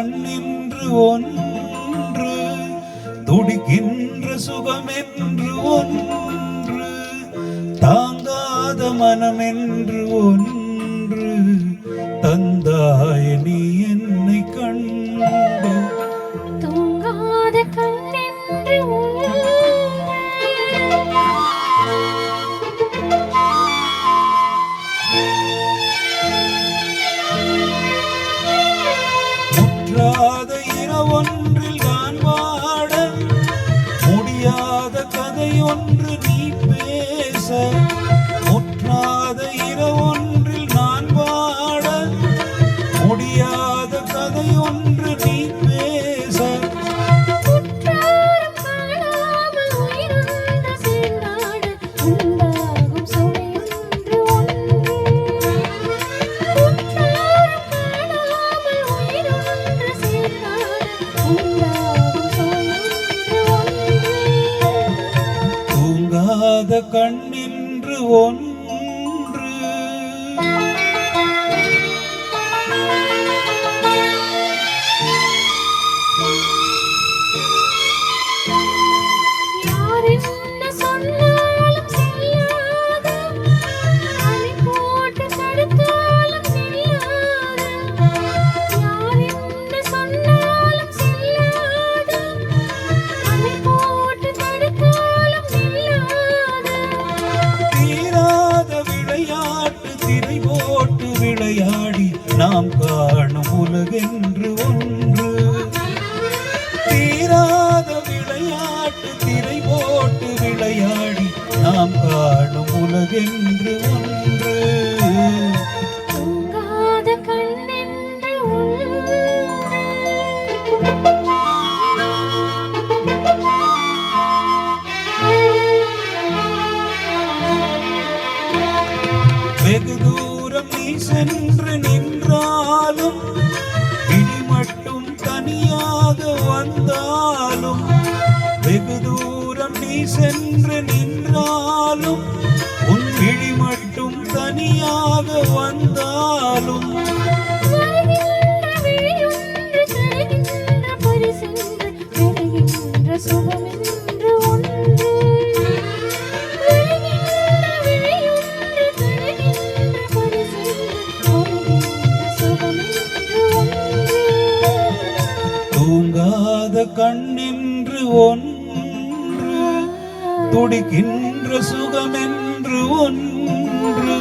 கண்ணென்று ஒன்று, துடிக்கின்ற சுகமென்று ஒன்று, தாங்காத மனமென்று ஒன்று, தந்தாய் நீ என்னை கண்டு. தூங்காத கண்ணென்று முற்றாத இரவொன்றில் நான் வாட, முடியாத கதையொன்று நீ பேச. முற்றாத இரவொன்றில் நான் வாட, முடியாத கதையொன்று நீ பேச. தூங்காத கண்ணென்று ஒன்று, யார் என்ன சொன்னாலும் செல்லாத, அலை போட்டு தடுத்தாலும் செல்லாத. யார் என்ன சொன்னாலும் செல்லாத, அலை போட்டு தடுத்தாலும் செல்லாத. தீராத விளையாட்டு திரை போட்டு விளையாடி நாம் காணும் உலகென்று ஒன்று. தீராத விளையாட்டு திரை போட்டு விளையாடி நாம் காணும் உலகென்று ஒன்று. தூங்காத கண்ணென்று வெகு தூரம் நீ சென்று நின்றாலும், விழி மட்டும் தனியாக வந்தாலும். வெகு தூரம் நீ சென்று நின்றாலும், உன் விழி மட்டும் தனியாக வந்தாலும். வருகின்ற விழியொன்று தருகின்ற பரிசென்று, பெறுகின்ற சுகமென்று ஒன்று. வருகின்ற விழியொன்று தருகின்ற பரிசென்று, பெறுகின்ற சுகமென்று ஒன்று. தூங்காத கண்ணென்று ஒன்று, துடிக்கின்ற சுகமென்று ஒன்று,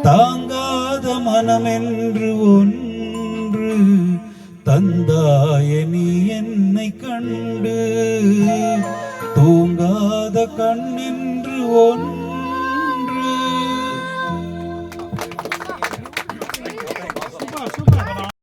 தாங்காத மனமென்று ஒன்று, தந்தாய நீ என்னை கண்டு. தூங்காத கண்ணென்று ஒன்று.